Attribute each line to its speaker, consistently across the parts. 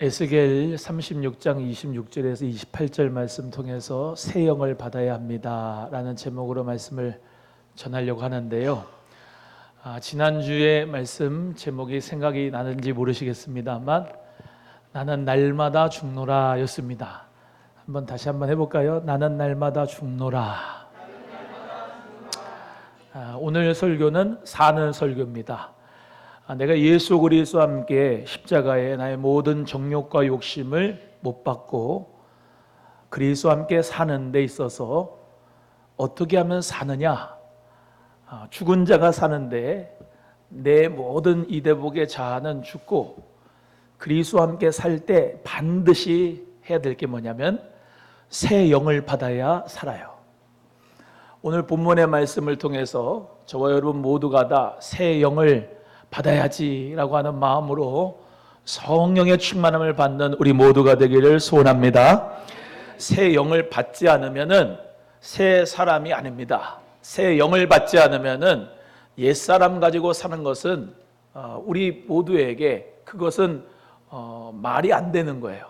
Speaker 1: 에스겔 36장 26절에서 28절 말씀 통해서 새 영을 받아야 합니다 라는 제목으로 말씀을 전하려고 하는데요. 지난주에 말씀 제목이 생각이 나는지 모르시겠습니다만 나는 날마다 죽노라 였습니다. 다시 한번 해볼까요? 나는 날마다 죽노라. 오늘 설교는 사는 설교입니다. 내가 예수 그리스도와 함께 십자가에 나의 모든 정욕과 욕심을 못 받고 그리스도와 함께 사는 데 있어서 어떻게 하면 사느냐? 죽은 자가 사는데 내 모든 이대복의 자아는 죽고 그리스도와 함께 살 때 반드시 해야 될 게 뭐냐면 새 영을 받아야 살아요. 오늘 본문의 말씀을 통해서 저와 여러분 모두가 다 새 영을 받아야지라고 하는 마음으로 성령의 충만함을 받는 우리 모두가 되기를 소원합니다. 새 영을 받지 않으면은 새 사람이 아닙니다. 새 영을 받지 않으면은 옛사람 가지고 사는 것은 우리 모두에게 그것은 말이 안 되는 거예요.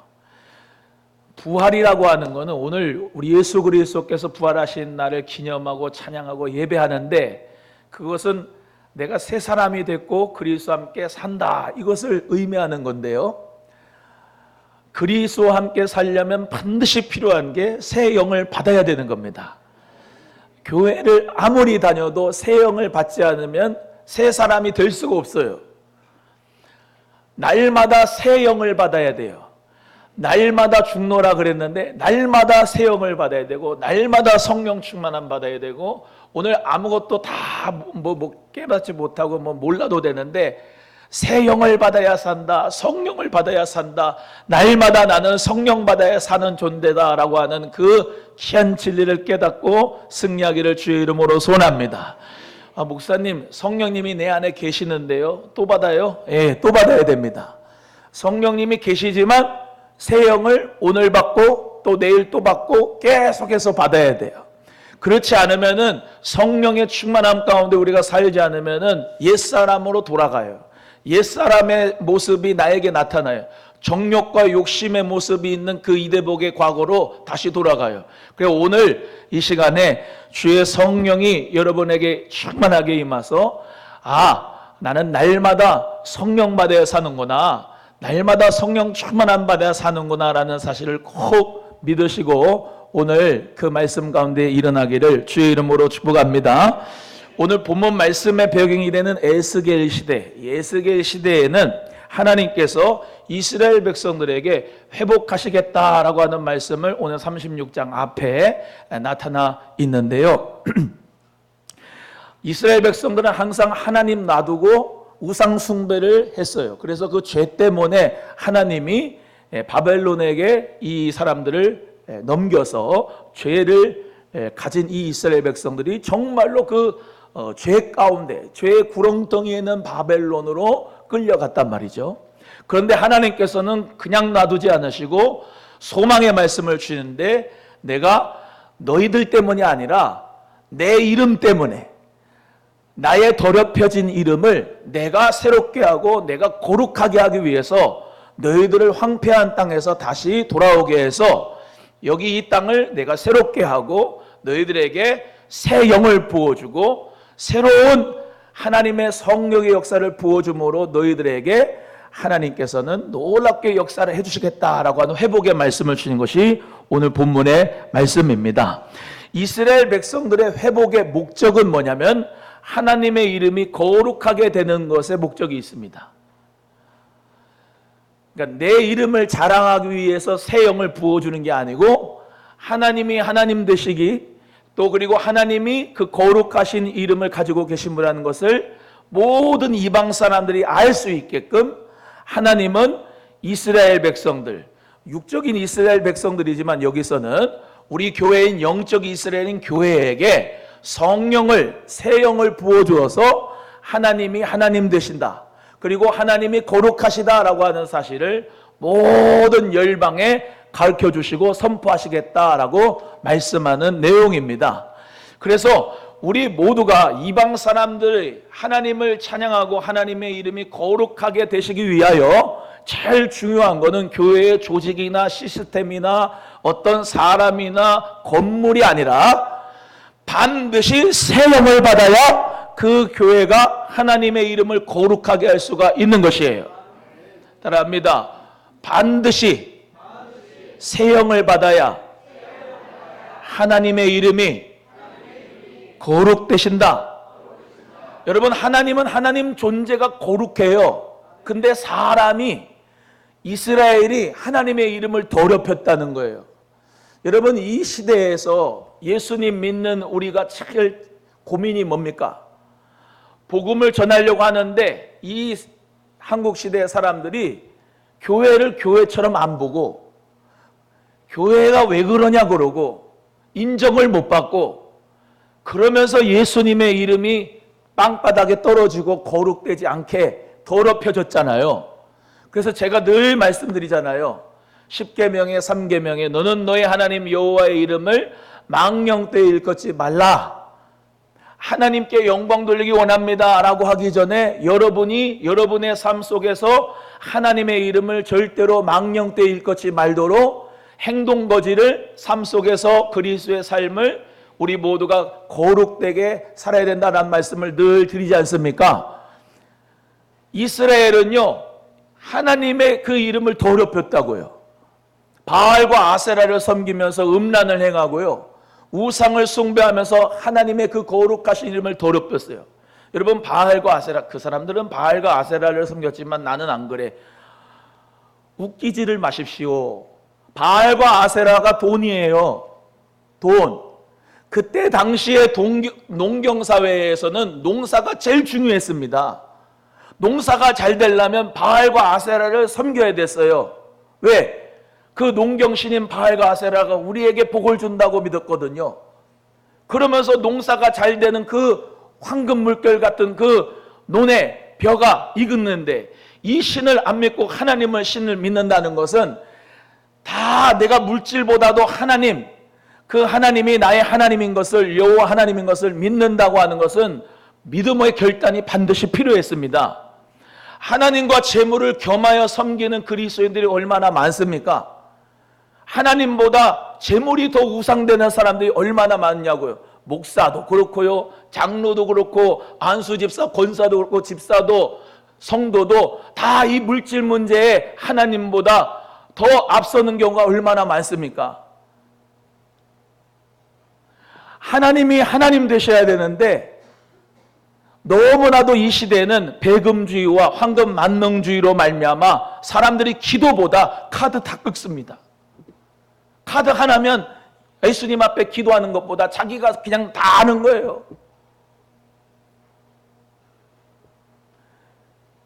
Speaker 1: 부활이라고 하는 것은 오늘 우리 예수 그리스도께서 부활하신 날을 기념하고 찬양하고 예배하는데 그것은 내가 새 사람이 됐고 그리스도와 함께 산다 이것을 의미하는 건데요. 그리스도와 함께 살려면 반드시 필요한 게 새 영을 받아야 되는 겁니다. 교회를 아무리 다녀도 새 영을 받지 않으면 새 사람이 될 수가 없어요. 날마다 새 영을 받아야 돼요. 날마다 죽노라 그랬는데 날마다 새 영을 받아야 되고 날마다 성령 충만함 받아야 되고 오늘 아무것도 다 깨닫지 못하고 몰라도 되는데 새 영을 받아야 산다, 성령을 받아야 산다, 날마다 나는 성령 받아야 사는 존재다라고 하는 그 귀한 진리를 깨닫고 승리하기를 주의 이름으로 소원합니다. 목사님, 성령님이 내 안에 계시는데요, 또 받아요? 예, 또 받아야 됩니다. 성령님이 계시지만 새 영을 오늘 받고 또 내일 또 받고 계속해서 받아야 돼요. 그렇지 않으면은 성령의 충만함 가운데 우리가 살지 않으면은 옛사람으로 돌아가요. 옛사람의 모습이 나에게 나타나요. 정욕과 욕심의 모습이 있는 그 이대복의 과거로 다시 돌아가요. 그래서 오늘 이 시간에 주의 성령이 여러분에게 충만하게 임하서 나는 날마다 성령 받아야 사는구나, 날마다 성령 충만함 받아야 사는구나 라는 사실을 꼭 믿으시고 오늘 그 말씀 가운데 일어나기를 주의 이름으로 축복합니다. 오늘 본문 말씀의 배경이 되는 에스겔 시대, 에스겔 시대에는 하나님께서 이스라엘 백성들에게 회복하시겠다라고 하는 말씀을 오늘 36장 앞에 나타나 있는데요. 이스라엘 백성들은 항상 하나님 놔두고 우상 숭배를 했어요. 그래서 그 죄 때문에 하나님이 바벨론에게 이 사람들을 넘겨서 죄를 가진 이 이스라엘 백성들이 정말로 그 죄 가운데 죄의 구렁텅이에 있는 바벨론으로 끌려갔단 말이죠. 그런데 하나님께서는 그냥 놔두지 않으시고 소망의 말씀을 주시는데 내가 너희들 때문이 아니라 내 이름 때문에 나의 더럽혀진 이름을 내가 새롭게 하고 내가 거룩하게 하기 위해서 너희들을 황폐한 땅에서 다시 돌아오게 해서 여기 이 땅을 내가 새롭게 하고 너희들에게 새 영을 부어주고 새로운 하나님의 성령의 역사를 부어줌으로 너희들에게 하나님께서는 놀랍게 역사를 해주시겠다라고 하는 회복의 말씀을 주신 것이 오늘 본문의 말씀입니다. 이스라엘 백성들의 회복의 목적은 뭐냐면 하나님의 이름이 거룩하게 되는 것에 목적이 있습니다. 그러니까 내 이름을 자랑하기 위해서 새 영을 부어주는 게 아니고 하나님이 하나님 되시기 또 그리고 하나님이 그 거룩하신 이름을 가지고 계신 분이라는 것을 모든 이방 사람들이 알 수 있게끔 하나님은 이스라엘 백성들, 육적인 이스라엘 백성들이지만 여기서는 우리 교회인 영적 이스라엘인 교회에게 성령을, 새 영을 부어주어서 하나님이 하나님 되신다, 그리고 하나님이 거룩하시다라고 하는 사실을 모든 열방에 가르쳐 주시고 선포하시겠다라고 말씀하는 내용입니다. 그래서 우리 모두가 이방 사람들의 하나님을 찬양하고 하나님의 이름이 거룩하게 되시기 위하여 제일 중요한 거는 교회의 조직이나 시스템이나 어떤 사람이나 건물이 아니라 반드시 새 영을 받아야 그 교회가 하나님의 이름을 거룩하게 할 수가 있는 것이에요. 따라합니다. 반드시 새 영을 받아야 하나님의 이름이 거룩되신다. 여러분, 하나님은 하나님 존재가 거룩해요. 근데 사람이, 이스라엘이 하나님의 이름을 더럽혔다는 거예요. 여러분, 이 시대에서 예수님 믿는 우리가 제일 고민이 뭡니까? 복음을 전하려고 하는데 이 한국 시대의 사람들이 교회를 교회처럼 안 보고 교회가 왜 그러냐 그러고 인정을 못 받고 그러면서 예수님의 이름이 땅바닥에 떨어지고 거룩되지 않게 더럽혀졌잖아요. 그래서 제가 늘 말씀드리잖아요. 10계명의 3계명에 너는 너의 하나님 여호와의 이름을 망령되이 일컫지 말라. 하나님께 영광 돌리기 원합니다 라고 하기 전에 여러분이 여러분의 삶 속에서 하나님의 이름을 절대로 망령되이 일컫지 말도록 행동거지를 삶 속에서 그리스도의 삶을 우리 모두가 거룩되게 살아야 된다는 말씀을 늘 드리지 않습니까? 이스라엘은요, 하나님의 그 이름을 더럽혔다고요. 바알과 아세라를 섬기면서 음란을 행하고요, 우상을 숭배하면서 하나님의 그 거룩하신 이름을 더럽혔어요. 여러분, 바알과 아세라, 그 사람들은 바알과 아세라를 섬겼지만 나는 안 그래. 웃기지를 마십시오. 바알과 아세라가 돈이에요. 돈. 그때 당시의 농경사회에서는 농사가 제일 중요했습니다. 농사가 잘 되려면 바알과 아세라를 섬겨야 됐어요. 왜? 그 농경신인 바알과 아세라가 우리에게 복을 준다고 믿었거든요. 그러면서 농사가 잘 되는 그 황금 물결 같은 그 논의 벼가 익었는데 이 신을 안 믿고 하나님을 신을 믿는다는 것은 다 내가 물질보다도 하나님, 그 하나님이 나의 하나님인 것을, 여호와 하나님인 것을 믿는다고 하는 것은 믿음의 결단이 반드시 필요했습니다. 하나님과 재물을 겸하여 섬기는 그리스도인들이 얼마나 많습니까? 하나님보다 재물이 더 우상되는 사람들이 얼마나 많냐고요. 목사도 그렇고요, 장로도 그렇고, 안수집사, 권사도 그렇고, 집사도, 성도도 다 이 물질 문제에 하나님보다 더 앞서는 경우가 얼마나 많습니까? 하나님이 하나님 되셔야 되는데 너무나도 이 시대에는 배금주의와 황금 만능주의로 말미암아 사람들이 기도보다 카드 다 긁습니다. 카드 하나면 예수님 앞에 기도하는 것보다 자기가 그냥 다 아는 거예요.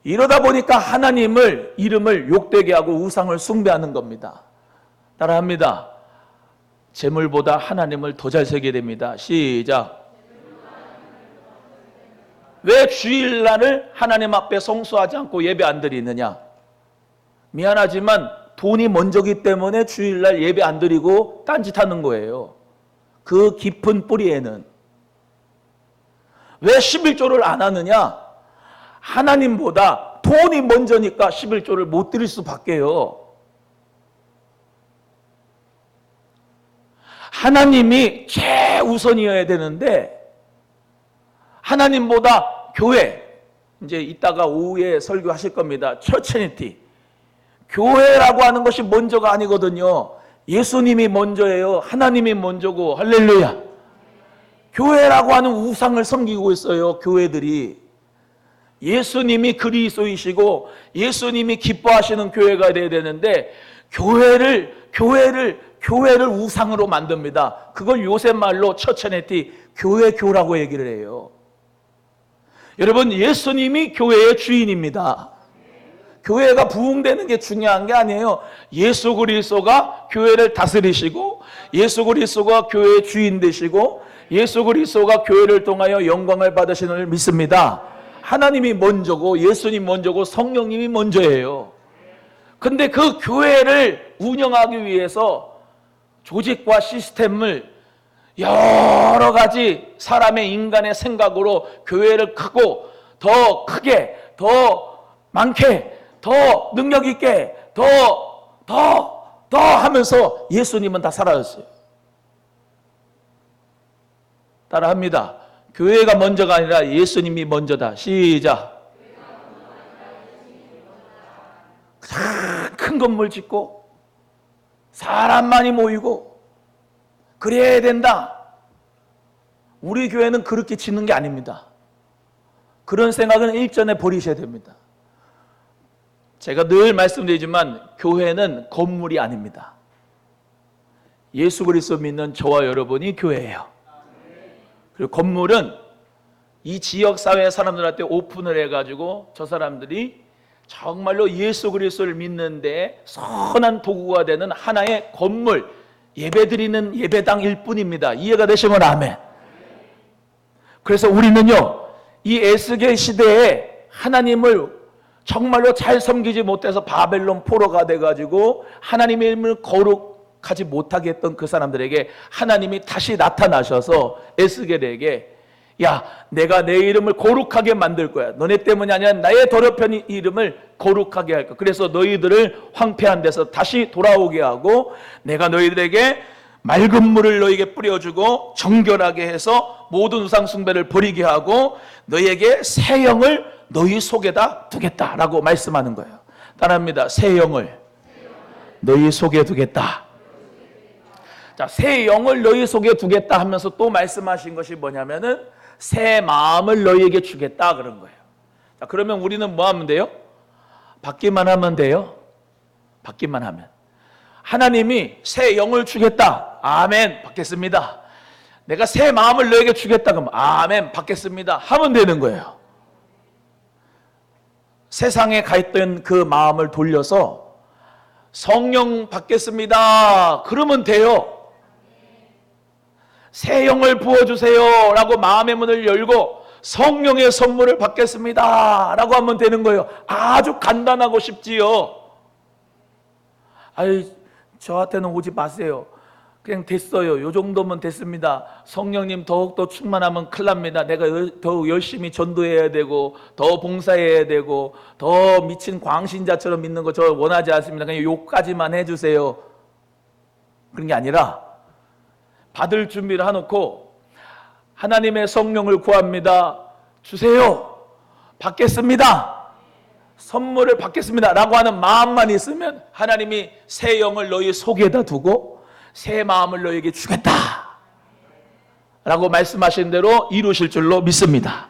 Speaker 1: 이러다 보니까 하나님을, 이름을 욕되게 하고 우상을 숭배하는 겁니다. 따라합니다. 재물보다 하나님을 더 잘 세게 됩니다. 시작. 왜 주일날을 하나님 앞에 성수하지 않고 예배 안 드리느냐? 미안하지만 돈이 먼저기 때문에 주일날 예배 안 드리고 딴짓하는 거예요. 그 깊은 뿌리에는. 왜 11조를 안 하느냐? 하나님보다 돈이 먼저니까 11조를 못 드릴 수밖에요. 하나님이 최우선이어야 되는데 하나님보다 교회, 이제 이따가 오후에 설교하실 겁니다. 처치니티. 교회라고 하는 것이 먼저가 아니거든요. 예수님이 먼저예요. 하나님이 먼저고. 할렐루야. 교회라고 하는 우상을 섬기고 있어요, 교회들이. 예수님이 그리스도이시고 예수님이 기뻐하시는 교회가 되어야 되는데 교회를 우상으로 만듭니다. 그걸 요새 말로 처처네티, 교회교라고 얘기를 해요. 여러분, 예수님이 교회의 주인입니다. 교회가 부흥되는 게 중요한 게 아니에요. 예수 그리스도가 교회를 다스리시고 예수 그리스도가 교회의 주인 되시고 예수 그리스도가 교회를 통하여 영광을 받으시는 줄 믿습니다. 하나님이 먼저고 예수님 먼저고 성령님이 먼저예요. 근데 그 교회를 운영하기 위해서 조직과 시스템을 여러 가지 사람의 인간의 생각으로 교회를 크고 더 크게 더 많게 더 능력 있게, 더 하면서 예수님은 다 사라졌어요. 따라합니다. 교회가 먼저가 아니라 예수님이 먼저다. 시작. 큰 건물 짓고 사람 많이 모이고 그래야 된다. 우리 교회는 그렇게 짓는 게 아닙니다. 그런 생각은 일전에 버리셔야 됩니다. 제가 늘 말씀드리지만 교회는 건물이 아닙니다. 예수 그리스도 믿는 저와 여러분이 교회예요. 그리고 건물은 이 지역사회 사람들한테 오픈을 해가지고 저 사람들이 정말로 예수 그리스도를 믿는데 선한 도구가 되는 하나의 건물, 예배드리는 예배당일 뿐입니다. 이해가 되시면 아멘. 그래서 우리는요, 이 에스겔 시대에 하나님을 정말로 잘 섬기지 못해서 바벨론 포로가 돼가지고 하나님의 이름을 거룩하지 못하게 했던 그 사람들에게 하나님이 다시 나타나셔서 에스겔에게 야, 내가 내 이름을 거룩하게 만들 거야. 너네 때문이 아니라 나의 더럽힌 이름을 거룩하게 할 거야. 그래서 너희들을 황폐한 데서 다시 돌아오게 하고 내가 너희들에게 맑은 물을 너희에게 뿌려주고 정결하게 해서 모든 우상 숭배를 버리게 하고 너희에게 새 영을 너희 속에다 두겠다라고 말씀하는 거예요. 따라합니다. 새 영을 너희 속에 두겠다. 자, 새 영을 너희 속에 두겠다 하면서 또 말씀하신 것이 뭐냐면은 새 마음을 너희에게 주겠다 그런 거예요. 자, 그러면 우리는 뭐 하면 돼요? 받기만 하면 돼요. 받기만 하면. 하나님이 새 영을 주겠다. 아멘. 받겠습니다. 내가 새 마음을 너에게 주겠다. 그러면 아멘. 받겠습니다. 하면 되는 거예요. 세상에 가 있던 그 마음을 돌려서 성령 받겠습니다. 그러면 돼요. 새 영을 부어주세요 라고 마음의 문을 열고 성령의 선물을 받겠습니다 라고 하면 되는 거예요. 아주 간단하고 쉽지요. 아이, 저한테는 오지 마세요. 그냥 됐어요. 요 정도면 됐습니다. 성령님 더욱더 충만하면 큰일 납니다. 내가 더욱 열심히 전도해야 되고 더 봉사해야 되고 더 미친 광신자처럼 믿는 거 저 원하지 않습니다. 그냥 요까지만 해주세요. 그런 게 아니라 받을 준비를 해놓고 하나님의 성령을 구합니다. 주세요. 받겠습니다. 선물을 받겠습니다 라고 하는 마음만 있으면 하나님이 새 영을 너희 속에다 두고 새 마음을 너희에게 주겠다 라고 말씀하신 대로 이루실 줄로 믿습니다.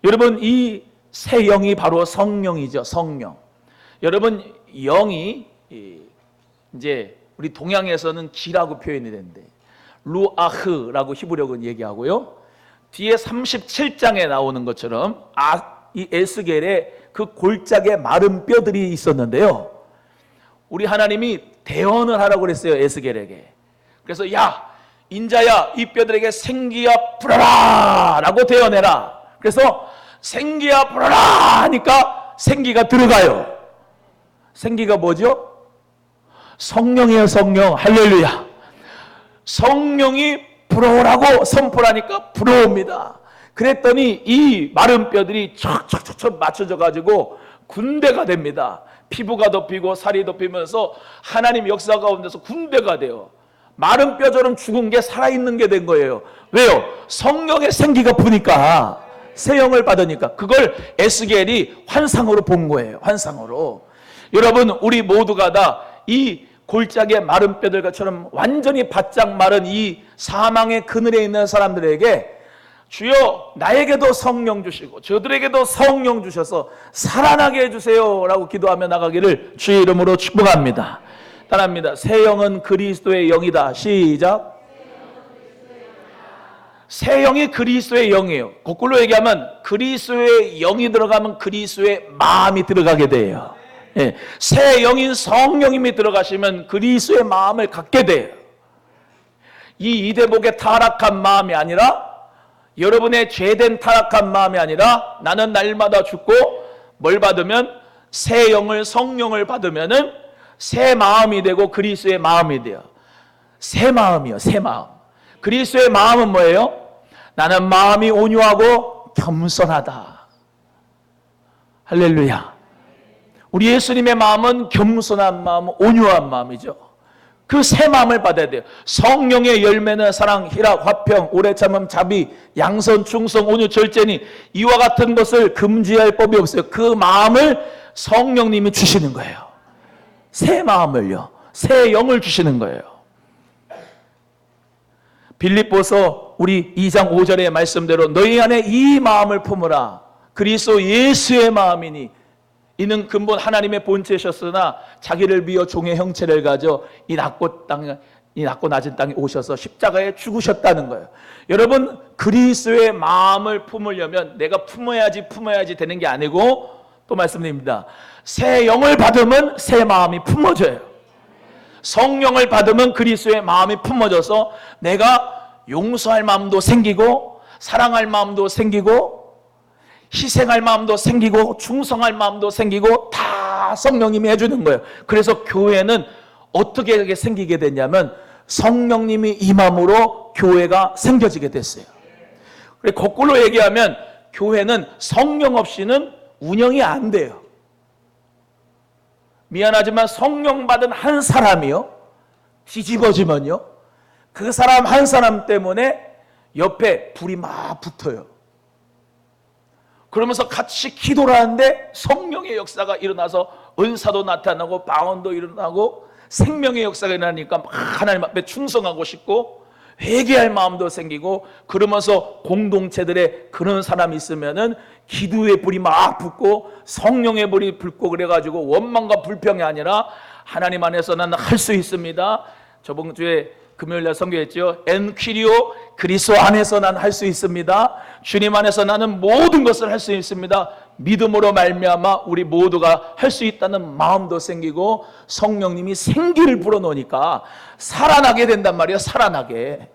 Speaker 1: 여러분, 이 새 영이 바로 성령이죠. 성령. 여러분, 영이 이제 우리 동양에서는 기라고 표현이 되는데 루아흐라고 히브리어는 얘기하고요. 뒤에 37장에 나오는 것처럼 이 에스겔에 그 골짜기에 마른 뼈들이 있었는데요. 우리 하나님이 대언을 하라고 그랬어요. 에스겔에게. 그래서 야, 인자야, 이 뼈들에게 생기야 불어라 라고 대언해라. 그래서 생기야 불어라 하니까 생기가 들어가요. 생기가 뭐죠? 성령이에요. 성령. 할렐루야. 성령이 불어오라고 선포하니까 불어옵니다. 그랬더니 이 마른 뼈들이 척척척척 맞춰져 가지고 군대가 됩니다. 피부가 덮이고 살이 덮이면서 하나님 역사 가운데서 군대가 돼요. 마른 뼈처럼 죽은 게 살아있는 게 된 거예요. 왜요? 성령의 생기가 부니까, 새 영을 받으니까. 그걸 에스겔이 환상으로 본 거예요. 환상으로. 여러분, 우리 모두가 다 이 골짜기의 마른 뼈들처럼 완전히 바짝 마른 이 사망의 그늘에 있는 사람들에게 주여 나에게도 성령 주시고 저들에게도 성령 주셔서 살아나게 해주세요 라고 기도하며 나가기를 주의 이름으로 축복합니다. 따라합니다. 새 영은 그리스도의 영이다. 시작. 새 영이 그리스도의 영이에요. 거꾸로 얘기하면 그리스도의 영이 들어가면 그리스도의 마음이 들어가게 돼요. 예, 새 영인 성령님이 들어가시면 그리스도의 마음을 갖게 돼요. 이 이대복의 타락한 마음이 아니라, 여러분의 죄된 타락한 마음이 아니라, 나는 날마다 죽고 뭘 받으면 새 영을, 성령을 받으면은 새 마음이 되고 그리스도의 마음이 돼요. 새 마음이요. 새 마음. 그리스도의 마음은 뭐예요? 나는 마음이 온유하고 겸손하다. 할렐루야. 우리 예수님의 마음은 겸손한 마음, 온유한 마음이죠. 그 새 마음을 받아야 돼요. 성령의 열매는 사랑, 희락, 화평, 오래 참음, 자비, 양선, 충성, 온유, 절제니 이와 같은 것을 금지할 법이 없어요. 그 마음을 성령님이 주시는 거예요. 새 마음을요. 새 영을 주시는 거예요. 빌립보서 우리 2장 5절의 말씀대로 너희 안에 이 마음을 품으라. 그리스도 예수의 마음이니 이는 근본 하나님의 본체셨으나 자기를 비어 종의 형체를 가져 이 낮고 낮은 땅에 오셔서 십자가에 죽으셨다는 거예요. 여러분, 그리스도의 마음을 품으려면 내가 품어야지 되는 게 아니고, 또 말씀드립니다. 새 영을 받으면 새 마음이 품어져요. 성령을 받으면 그리스도의 마음이 품어져서 내가 용서할 마음도 생기고 사랑할 마음도 생기고 희생할 마음도 생기고 충성할 마음도 생기고 다 성령님이 해주는 거예요. 그래서 교회는 어떻게 생기게 됐냐면 성령님이 임함으로 교회가 생겨지게 됐어요. 거꾸로 얘기하면 교회는 성령 없이는 운영이 안 돼요. 미안하지만 성령 받은 한 사람이요 뒤집어지면요 그 사람 한 사람 때문에 옆에 불이 막 붙어요. 그러면서 같이 기도를 하는데 성령의 역사가 일어나서 은사도 나타나고 방언도 일어나고 생명의 역사가 일어나니까 막 하나님 앞에 충성하고 싶고 회개할 마음도 생기고, 그러면서 공동체들에 그런 사람이 있으면은 기도의 불이 막 붙고 성령의 불이 붙고, 그래가지고 원망과 불평이 아니라 하나님 안에서 나는 할 수 있습니다. 저번 주에 금요일날 선교했죠. 엔퀴리오, 그리스도 안에서 난 할 수 있습니다. 주님 안에서 나는 모든 것을 할 수 있습니다. 믿음으로 말미암아 우리 모두가 할 수 있다는 마음도 생기고 성령님이 생기를 불어넣으니까 살아나게 된단 말이에요. 살아나게.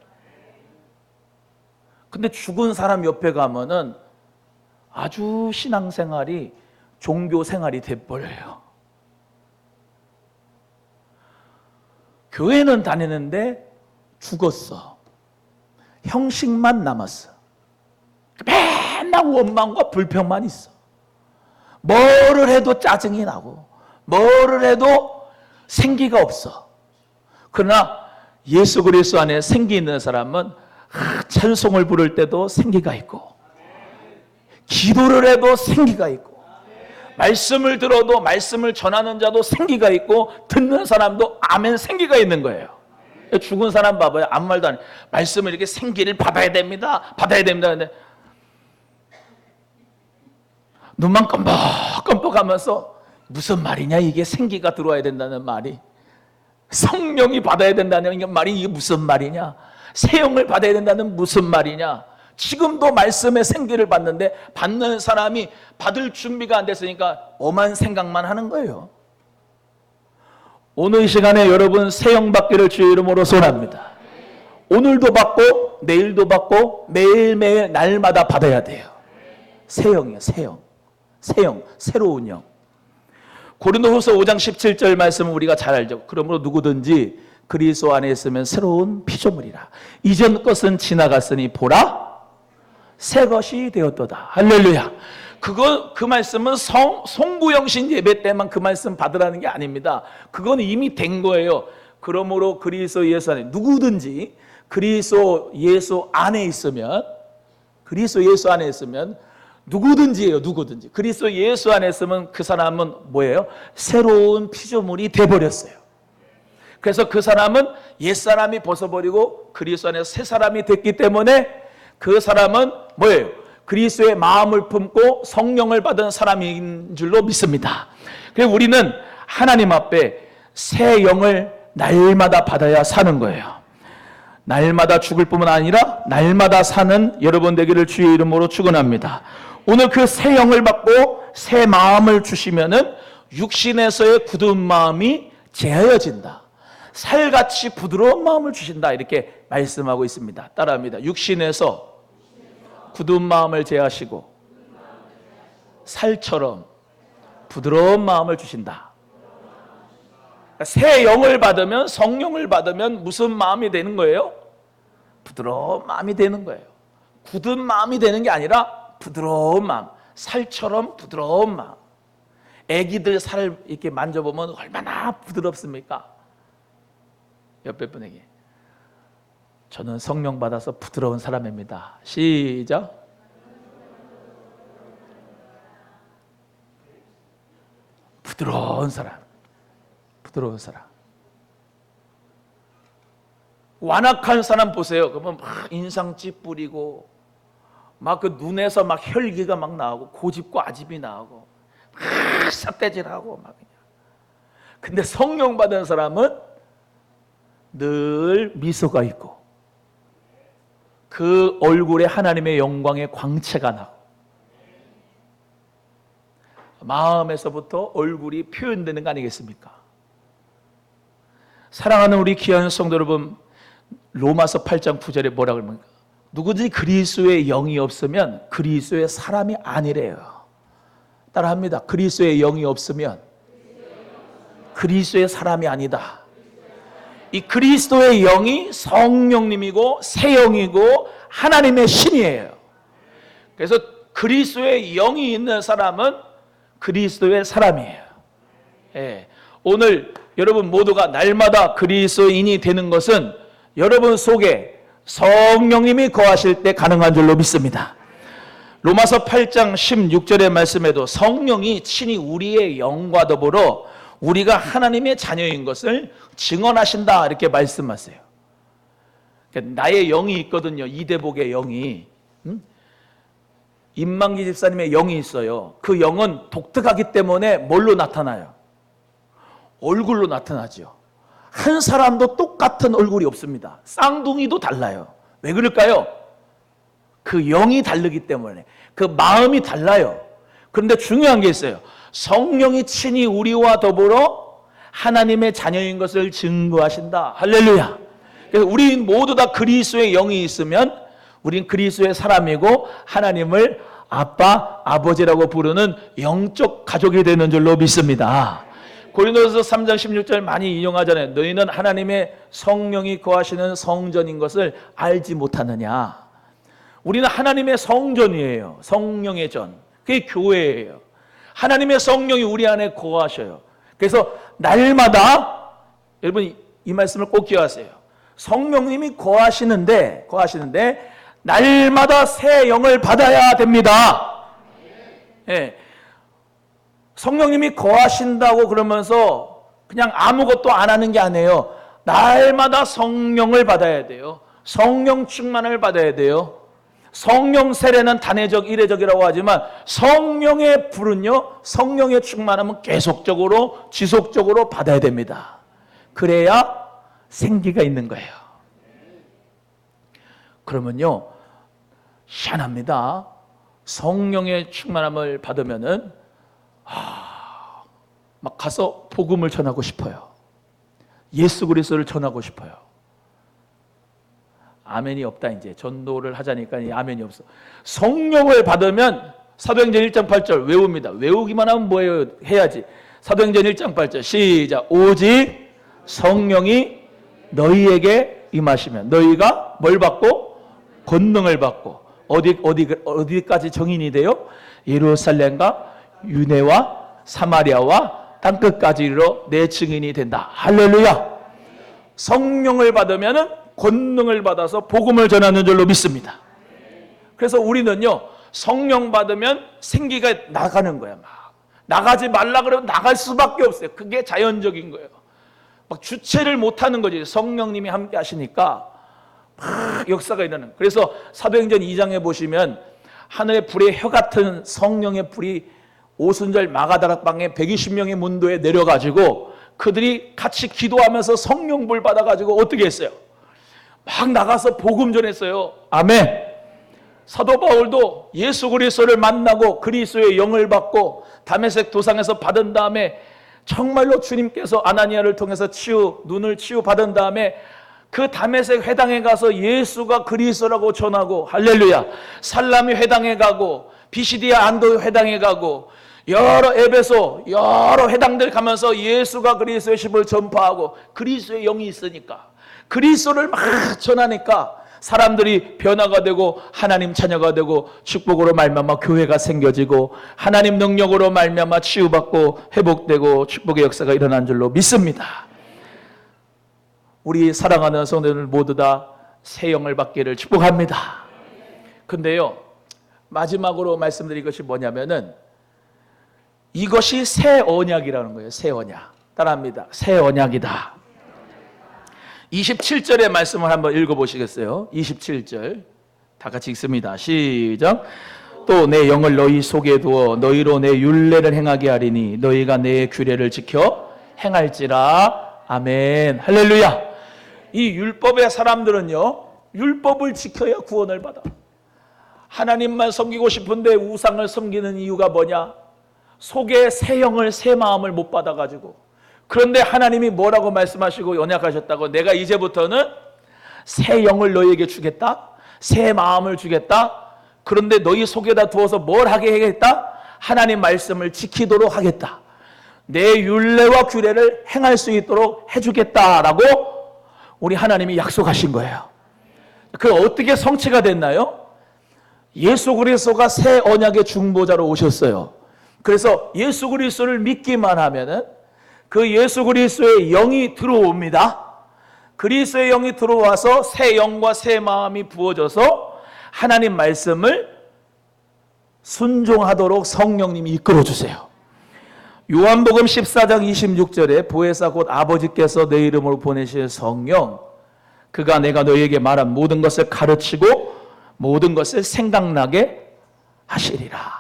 Speaker 1: 근데 죽은 사람 옆에 가면은 아주 신앙생활이 종교생활이 돼버려요. 교회는 다니는데 죽었어. 형식만 남았어. 맨날 원망과 불평만 있어. 뭐를 해도 짜증이 나고 뭐를 해도 생기가 없어. 그러나 예수 그리스도 안에 생기 있는 사람은 찬송을 부를 때도 생기가 있고 기도를 해도 생기가 있고 말씀을 들어도 말씀을 전하는 자도 생기가 있고 듣는 사람도 아멘 생기가 있는 거예요. 죽은 사람 봐봐요. 아무 말도 안 해. 말씀을 이렇게 생기를 받아야 됩니다. 근데 눈만 껌뻑껌뻑하면서 무슨 말이냐 이게, 생기가 들어와야 된다는 말이, 성령이 받아야 된다는 말이 이게 무슨 말이냐, 새 영을 받아야 된다는 무슨 말이냐. 지금도 말씀의 생기를 받는데 받는 사람이 받을 준비가 안 됐으니까 엄한 생각만 하는 거예요. 오늘 이 시간에 여러분 새 영 받기를 주의 이름으로 소원합니다. 오늘도 받고 내일도 받고 매일매일 날마다 받아야 돼요. 새 영이에요. 새 영. 새 영, 새로운 영. 고린도후서 5장 17절 말씀은 우리가 잘 알죠. 그러므로 누구든지 그리스도 안에 있으면 새로운 피조물이라. 이전 것은 지나갔으니 보라 새 것이 되었도다. 할렐루야. 그 말씀은 송구영신 예배 때만 그 말씀 받으라는 게 아닙니다. 그건 이미 된 거예요. 그러므로 그리스도 예수 안에, 누구든지 그리스도 예수 안에 있으면, 누구든지예요. 누구든지 그리스도 예수 안에 있으면 그 사람은 뭐예요? 새로운 피조물이 돼버렸어요. 그래서 그 사람은 옛사람이 벗어버리고 그리스도 안에서 새 사람이 됐기 때문에 그 사람은 뭐예요? 그리스도의 마음을 품고 성령을 받은 사람인 줄로 믿습니다. 그래서 우리는 하나님 앞에 새 영을 날마다 받아야 사는 거예요. 날마다 죽을 뿐만 아니라 날마다 사는 여러분 되기를 주의 이름으로 축원합니다. 오늘 그 새 영을 받고 새 마음을 주시면은 육신에서의 굳은 마음이 제하여진다. 살같이 부드러운 마음을 주신다. 이렇게 말씀하고 있습니다. 따라합니다. 육신에서 굳은 마음을 제하시고 살처럼 부드러운 마음을 주신다. 새 영을 받으면, 성령을 받으면 무슨 마음이 되는 거예요? 부드러운 마음이 되는 거예요. 굳은 마음이 되는 게 아니라 부드러운 마음, 살처럼 부드러운 마음. 애기들 살을 이렇게 만져보면 얼마나 부드럽습니까? 옆에 분에게 저는 성령 받아서 부드러운 사람입니다. 시작. 부드러운 사람. 부드러운 사람. 완악한 사람 보세요. 그러면 막 인상 찌푸리고 막 그 눈에서 막 혈기가 막 나오고 고집과 아집이 나오고 막 삿대질하고 막 그냥. 근데 성령 받은 사람은 늘 미소가 있고 그 얼굴에 하나님의 영광의 광채가 나고 마음에서부터 얼굴이 표현되는 거 아니겠습니까? 사랑하는 우리 귀한 성도 여러분, 로마서 8장 9절에 뭐라 그럽니까? 누구든지 그리스도의 영이 없으면 그리스도의 사람이 아니래요. 따라합니다. 그리스도의 영이 없으면 그리스도의 사람이 아니다. 이 그리스도의 영이 성령님이고 새 영이고 하나님의 신이에요. 그래서 그리스도의 영이 있는 사람은 그리스도의 사람이에요. 예. 오늘 여러분 모두가 날마다 그리스도인이 되는 것은 여러분 속에 성령님이 거하실 때 가능한 줄로 믿습니다. 로마서 8장 16절의 말씀에도 성령이 친히 우리의 영과 더불어 우리가 하나님의 자녀인 것을 증언하신다 이렇게 말씀하세요. 나의 영이 있거든요. 이대복의 영이. 임만기 집사님의 영이 있어요. 그 영은 독특하기 때문에 뭘로 나타나요? 얼굴로 나타나죠. 한 사람도 똑같은 얼굴이 없습니다. 쌍둥이도 달라요. 왜 그럴까요? 그 영이 다르기 때문에, 그 마음이 달라요. 그런데 중요한 게 있어요. 성령이 친히 우리와 더불어 하나님의 자녀인 것을 증거하신다. 할렐루야. 그래서 우리 모두 다 그리스도의 영이 있으면 우린 그리스도의 사람이고 하나님을 아빠, 아버지라고 부르는 영적 가족이 되는 줄로 믿습니다. 고린도서 3장 16절 많이 인용하잖아요. 너희는 하나님의 성령이 거하시는 성전인 것을 알지 못하느냐. 우리는 하나님의 성전이에요. 성령의 전. 그게 교회예요. 하나님의 성령이 우리 안에 거하셔요. 그래서 날마다 여러분 이 말씀을 꼭 기억하세요. 성령님이 거하시는데 날마다 새 영을 받아야 됩니다. 예. 성령님이 거하신다고 그러면서 그냥 아무것도 안 하는 게 아니에요. 날마다 성령을 받아야 돼요. 성령 충만을 받아야 돼요. 성령 세례는 단회적, 이례적이라고 하지만 성령의 불은요, 성령의 충만함은 계속적으로, 지속적으로 받아야 됩니다. 그래야 생기가 있는 거예요. 그러면요, 희한합니다. 성령의 충만함을 받으면은 막 가서 복음을 전하고 싶어요. 예수 그리스도를 전하고 싶어요. 아멘이 없다. 이제 전도를 하자니까 아멘이 없어. 성령을 받으면 사도행전 1장 8절 외웁니다. 외우기만 하면 뭐예요? 해야지. 사도행전 1장 8절 시작. 오직 성령이 너희에게 임하시면 너희가 뭘 받고? 권능을 받고. 어디까지 정인이 돼요? 예루살렘과 유대와 사마리아와 땅끝까지 이르러 내 증인이 된다. 할렐루야. 성령을 받으면은 권능을 받아서 복음을 전하는 줄로 믿습니다. 그래서 우리는요, 성령 받으면 생기가 나가는 거야. 막 나가지 말라 그러면 나갈 수밖에 없어요. 그게 자연적인 거예요. 막 주체를 못하는 거지. 성령님이 함께 하시니까 막 역사가 일어나는. 그래서 사도행전 2장에 보시면 하늘의 불의 혀 같은 성령의 불이 오순절 마가다락방에 120명의 문도에 내려가지고 그들이 같이 기도하면서 성령불 받아가지고 어떻게 했어요? 막 나가서 복음 전했어요. 아멘. 사도 바울도 예수 그리스도를 만나고 그리스도의 영을 받고 다메섹 도상에서 받은 다음에 정말로 주님께서 아나니아를 통해서 눈을 치유받은 다음에 그 다메섹 회당에 가서 예수가 그리스도라고 전하고, 할렐루야. 살라미 회당에 가고 비시디아 안도 회당에 가고 여러 에베소 여러 회당들 가면서 예수가 그리스도의 십을 전파하고 그리스도의 영이 있으니까 그리스도를 막 전하니까 사람들이 변화가 되고 하나님 자녀가 되고 축복으로 말미암아 교회가 생겨지고 하나님 능력으로 말미암아 치유받고 회복되고 축복의 역사가 일어난 줄로 믿습니다. 우리 사랑하는 성도들 모두 다 새 영을 받기를 축복합니다. 근데요, 마지막으로 말씀드릴 것이 뭐냐면은 이것이 새 언약이라는 거예요. 새 언약. 따라합니다. 새 언약이다. 27절의 말씀을 한번 읽어보시겠어요? 27절 다 같이 읽습니다. 시작. 또 내 영을 너희 속에 두어 너희로 내 율례를 행하게 하리니 너희가 내 규례를 지켜 행할지라. 아멘. 할렐루야. 이 율법의 사람들은요, 율법을 지켜야 구원을 받아. 하나님만 섬기고 싶은데 우상을 섬기는 이유가 뭐냐? 속에 새 영을, 새 마음을 못 받아가지고. 그런데 하나님이 뭐라고 말씀하시고 언약하셨다고? 내가 이제부터는 새 영을 너희에게 주겠다, 새 마음을 주겠다. 그런데 너희 속에다 두어서 뭘 하게 하겠다? 하나님 말씀을 지키도록 하겠다. 내 율례와 규례를 행할 수 있도록 해주겠다라고 우리 하나님이 약속하신 거예요. 그 어떻게 성취가 됐나요? 예수 그리스도가 새 언약의 중보자로 오셨어요. 그래서 예수 그리스도를 믿기만 하면은 그 예수 그리스도의 영이 들어옵니다. 그리스도의 영이 들어와서 새 영과 새 마음이 부어져서 하나님 말씀을 순종하도록 성령님이 이끌어 주세요. 요한복음 14장 26절에 보혜사 곧 아버지께서 내 이름으로 보내실 성령, 그가 내가 너희에게 말한 모든 것을 가르치고 모든 것을 생각나게 하시리라.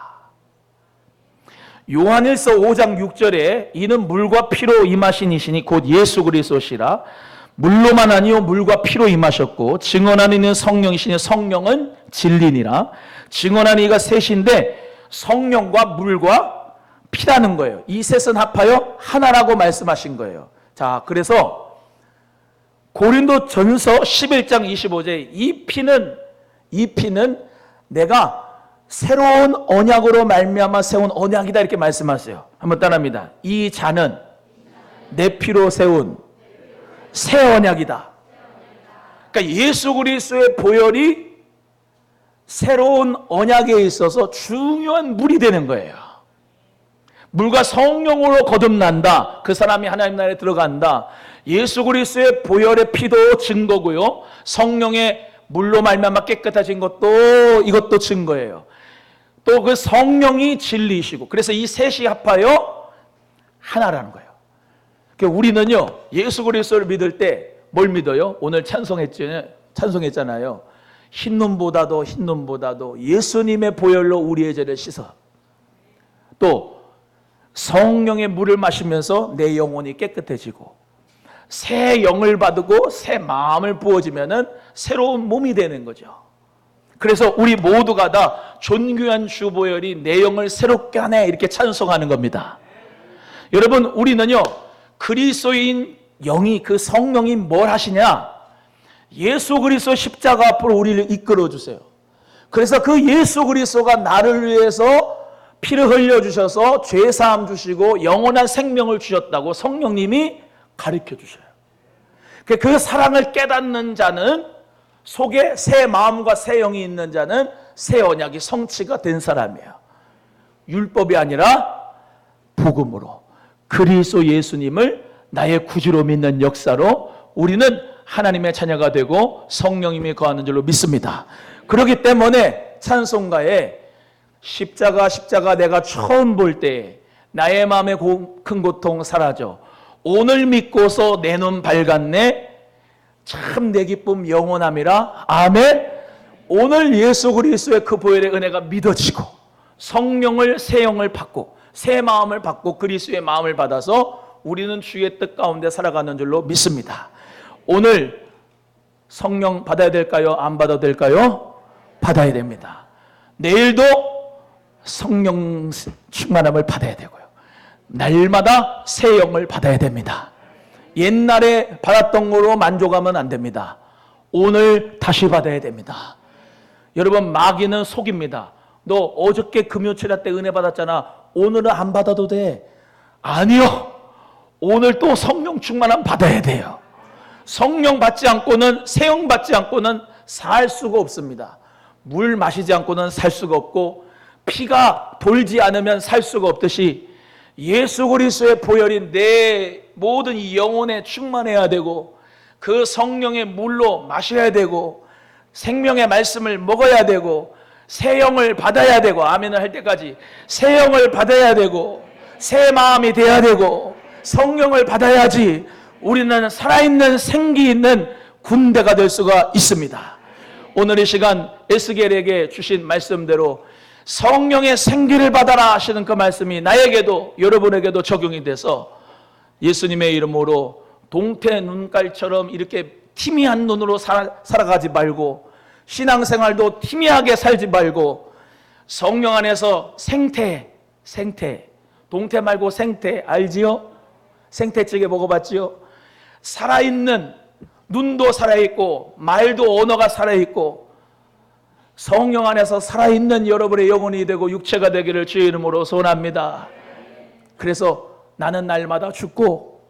Speaker 1: 요한일서 5장 6절에 이는 물과 피로 임하신 이시니 곧 예수 그리스도시라. 물로만 아니요 물과 피로 임하셨고 증언하는 이는 성령이시니 성령은 진리니라. 증언하는 이가 셋인데 성령과 물과 피라는 거예요. 이 셋은 합하여 하나라고 말씀하신 거예요. 자, 그래서 고린도전서 11장 25절에 이 피는 내가 새로운 언약으로 말미암아 세운 언약이다 이렇게 말씀하세요. 한번 따라합니다. 이 잔은 내 피로 세운 새 언약이다. 그러니까 예수 그리스도의 보혈이 새로운 언약에 있어서 중요한 물이 되는 거예요. 물과 성령으로 거듭난다. 그 사람이 하나님 나라에 들어간다. 예수 그리스도의 보혈의 피도 증거고요. 성령의 물로 말미암아 깨끗해진 것도 이것도 증거예요. 또 그 성령이 진리이시고, 그래서 이 셋이 합하여 하나라는 거예요. 우리는요 예수 그리스도를 믿을 때 뭘 믿어요? 오늘 찬송했잖아요. 흰 눈보다도 예수님의 보혈로 우리의 죄를 씻어. 또 성령의 물을 마시면서 내 영혼이 깨끗해지고 새 영을 받고 새 마음을 부어지면은 새로운 몸이 되는 거죠. 그래서 우리 모두가 다 존귀한 주 보혈이 내 영을 새롭게 하네 이렇게 찬송하는 겁니다. 여러분, 우리는요 그리스도인 영이, 그 성령이 뭘 하시냐? 예수 그리스도 십자가 앞으로 우리를 이끌어 주세요. 그래서 그 예수 그리스도가 나를 위해서 피를 흘려 주셔서 죄 사함 주시고 영원한 생명을 주셨다고 성령님이 가르쳐 주셔요. 그 사랑을 깨닫는 자는, 속에 새 마음과 새 영이 있는 자는 새 언약이 성취가 된 사람이에요. 율법이 아니라 복음으로 그리스도 예수님을 나의 구주로 믿는 역사로 우리는 하나님의 자녀가 되고 성령님이 거하는 줄로 믿습니다. 그렇기 때문에 찬송가에 십자가 내가 처음 볼 때 나의 마음의 큰 고통 사라져 오늘 믿고서 내 눈 밝았네 참 내 기쁨 영원함이라. 아멘. 오늘 예수 그리스도의 그 보혈의 은혜가 믿어지고 성령을 새 영을 받고 새 마음을 받고 그리스도의 마음을 받아서 우리는 주의 뜻 가운데 살아가는 줄로 믿습니다. 오늘 성령 받아야 될까요? 안 받아도 될까요? 받아야 됩니다. 내일도 성령 충만함을 받아야 되고요. 날마다 새 영을 받아야 됩니다. 옛날에 받았던 거로 만족하면 안 됩니다. 오늘 다시 받아야 됩니다. 여러분, 마귀는 속입니다. 너 어저께 금요철야 때 은혜 받았잖아. 오늘은 안 받아도 돼. 아니요. 오늘 또 성령 충만함 받아야 돼요. 성령 받지 않고는, 새 영 받지 않고는 살 수가 없습니다. 물 마시지 않고는 살 수가 없고 피가 돌지 않으면 살 수가 없듯이 예수 그리스도의 보혈이 내 모든 이 영혼에 충만해야 되고 그 성령의 물로 마셔야 되고 생명의 말씀을 먹어야 되고 새 영을 받아야 되고 아멘을 할 때까지 새 영을 받아야 되고 새 마음이 돼야 되고 성령을 받아야지 우리는 살아있는 생기 있는 군대가 될 수가 있습니다. 오늘 이 시간 에스겔에게 주신 말씀대로 성령의 생기를 받아라 하시는 그 말씀이 나에게도 여러분에게도 적용이 돼서 예수님의 이름으로 동태 눈깔처럼 이렇게 희미한 눈으로 살아가지 말고 신앙생활도 희미하게 살지 말고 성령 안에서 생태 동태 말고 생태 알지요? 생태찌개 먹어봤지요? 살아있는 눈도 살아있고 말도 언어가 살아있고 성령 안에서 살아있는 여러분의 영혼이 되고 육체가 되기를 주의 이름으로 소원합니다. 그래서 나는 날마다 죽고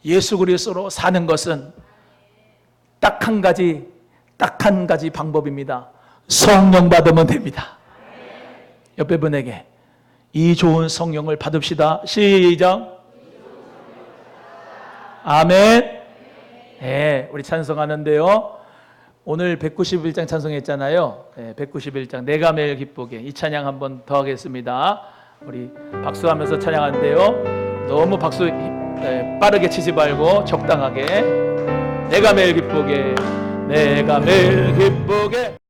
Speaker 1: 예수 그리스도로 사는 것은 딱 한 가지 방법입니다. 성령 받으면 됩니다. 옆에 분에게 이 좋은 성령을 받읍시다. 시작. 아멘. 네, 우리 찬송하는데요. 오늘 191장 찬송했잖아요. 191장 내가 매일 기쁘게 이 찬양 한번 더 하겠습니다. 우리 박수하면서 찬양하는데요. 너무 박수 빠르게 치지 말고 적당하게 내가 매일 기쁘게 내가 매일 기쁘게